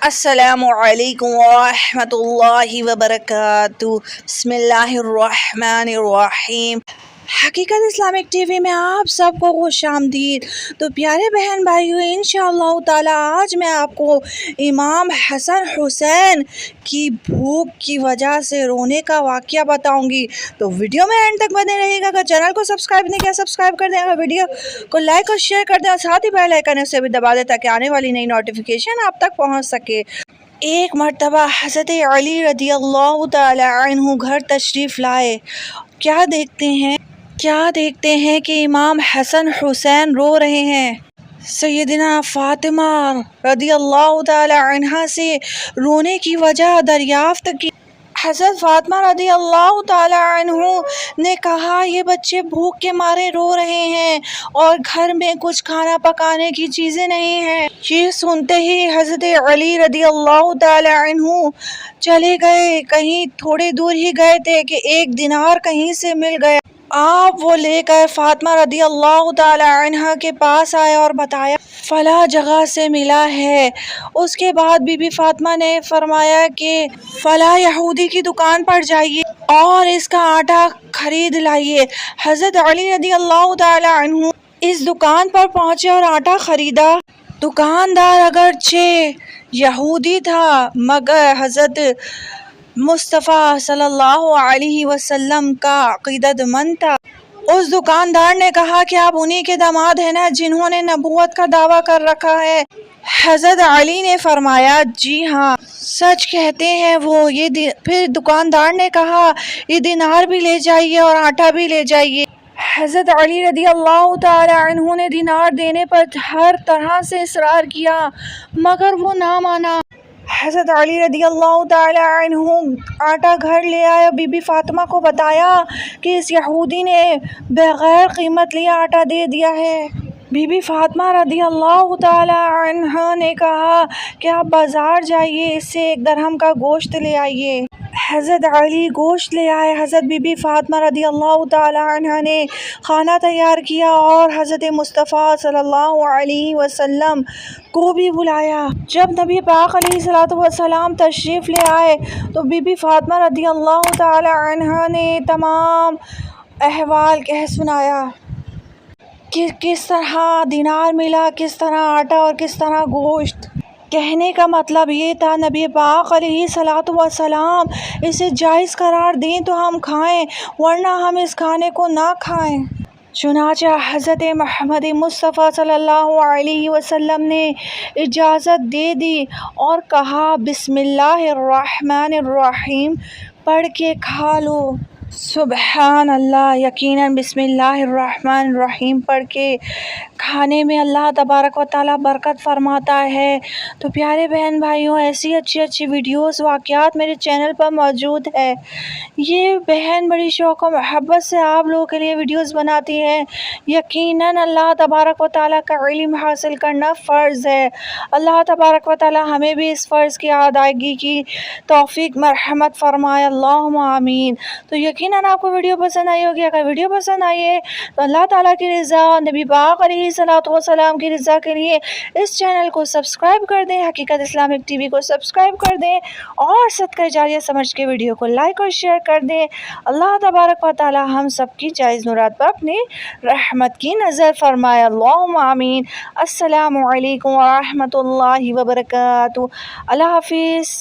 السلام علیکم ورحمۃ اللہ وبرکاتہ۔ بسم اللہ الرحمن الرحیم۔ حقیقت اسلامک ٹی وی میں آپ سب کو خوش آمدید۔ تو پیارے بہن بھائیو، انشاءاللہ تعالی آج میں آپ کو امام حسن حسین کی بھوک کی وجہ سے رونے کا واقعہ بتاؤں گی، تو ویڈیو میں اینڈ تک بنے رہے گا۔ اگر چینل کو سبسکرائب نہیں کیا سبسکرائب کر دیں، اگر ویڈیو کو لائک اور شیئر کر دیں اور ساتھ ہی بیل آئیکن اسے بھی دبا دیں تاکہ آنے والی نئی نوٹیفیکیشن آپ تک پہنچ سکے۔ ایک مرتبہ حضرت علی رضی اللہ تعالی عنہ گھر تشریف لائے۔ کیا دیکھتے ہیں کہ امام حسن حسین رو رہے ہیں۔ سیدنا فاطمہ رضی اللہ تعالی عنہا سے رونے کی وجہ دریافت کی۔ حضرت فاطمہ رضی اللہ تعالی عنہ نے کہا، یہ بچے بھوک کے مارے رو رہے ہیں اور گھر میں کچھ کھانا پکانے کی چیزیں نہیں ہیں۔ یہ سنتے ہی حضرت علی رضی اللہ تعالی عنہ چلے گئے، کہیں تھوڑے دور ہی گئے تھے کہ ایک دینار کہیں سے مل گیا۔ آپ وہ لے کر فاطمہ رضی اللہ تعالی عنہ کے پاس آئے اور بتایا فلاں جگہ سے ملا ہے۔ اس کے بعد بی بی فاطمہ نے فرمایا کہ فلاں یہودی کی دکان پر جائیے اور اس کا آٹا خرید لائیے۔ حضرت علی رضی اللہ تعالی عنہ اس دکان پر پہنچے اور آٹا خریدا۔ دکاندار اگرچہ یہودی تھا مگر حضرت مصطفیٰ صلی اللہ علیہ وسلم کا عقیدت مند تھا۔ اس دکاندار نے کہا کہ آپ انہی کے داماد ہیں نا جنہوں نے نبوت کا دعویٰ کر رکھا ہے؟ حضرت علی نے فرمایا، جی ہاں، سچ کہتے ہیں وہ۔ پھر دکاندار نے کہا، یہ دینار بھی لے جائیے اور آٹا بھی لے جائیے۔ حضرت علی رضی اللہ تعالی عنہ نے دینار دینے پر ہر طرح سے اصرار کیا مگر وہ نہ مانا۔ حضرت علی رضی اللہ تعالی عنہ آٹا گھر لے آئے، بی بی فاطمہ کو بتایا کہ اس یہودی نے بغیر قیمت لیے آٹا دے دیا ہے۔ بی بی فاطمہ رضی اللہ تعالی عنہ نے کہا کہ آپ بازار جائیے، اس سے 1 درہم کا گوشت لے آئیے۔ حضرت علی گوشت لے آئے۔ حضرت بی بی فاطمہ رضی اللہ تعالی عنہ نے کھانا تیار کیا اور حضرت مصطفیٰ صلی اللہ علیہ وسلم کو بھی بلایا۔ جب نبی پاک علیہ الصلوۃ والسلام تشریف لے آئے تو بی بی فاطمہ رضی اللہ تعالی عنہ نے تمام احوال کہہ سنایا کہ کس طرح دینار ملا، کس طرح آٹا اور کس طرح گوشت۔ کہنے کا مطلب یہ تھا نبی پاک علیہ الصلوۃ والسلام اسے جائز قرار دیں تو ہم کھائیں ورنہ ہم اس کھانے کو نہ کھائیں۔ چنانچہ حضرت محمد مصطفیٰ صلی اللہ علیہ وسلم نے اجازت دے دی اور کہا، بسم اللہ الرحمن الرحیم پڑھ کے کھا لو۔ سبحان اللہ، یقیناً بسم اللہ الرحمن الرحیم پڑھ کے کھانے میں اللہ تبارک و تعالیٰ برکت فرماتا ہے۔ تو پیارے بہن بھائیوں، ایسی اچھی ویڈیوز واقعات میرے چینل پر موجود ہے۔ یہ بہن بڑی شوق و محبت سے آپ لوگوں کے لیے ویڈیوز بناتی ہے۔ یقیناً اللہ تبارک و تعالیٰ کا علم حاصل کرنا فرض ہے۔ اللہ تبارک و تعالیٰ ہمیں بھی اس فرض کی ادائیگی کی توفیق مرحمت فرمائے، اللہم آمین۔ تو یقیناً آپ کو ویڈیو پسند آئی ہوگی۔ اگر ویڈیو پسند آئی ہے تو اللہ تعالیٰ کی رضا، نبی پاک علیہ الصلوۃ والسلام کی رضا کے لیے اس چینل کو سبسکرائب کر دیں، حقیقت اسلامک ٹی وی کو سبسکرائب کر دیں اور صدقہ جاریہ سمجھ کے ویڈیو کو لائک اور شیئر کر دیں۔ اللہ تبارک و تعالیٰ ہم سب کی جائز مراد پر اپنی رحمت کی نظر فرمائے، اللہم آمین۔ السلام علیکم ورحمۃ اللہ وبرکاتہ۔ اللہ حافظ۔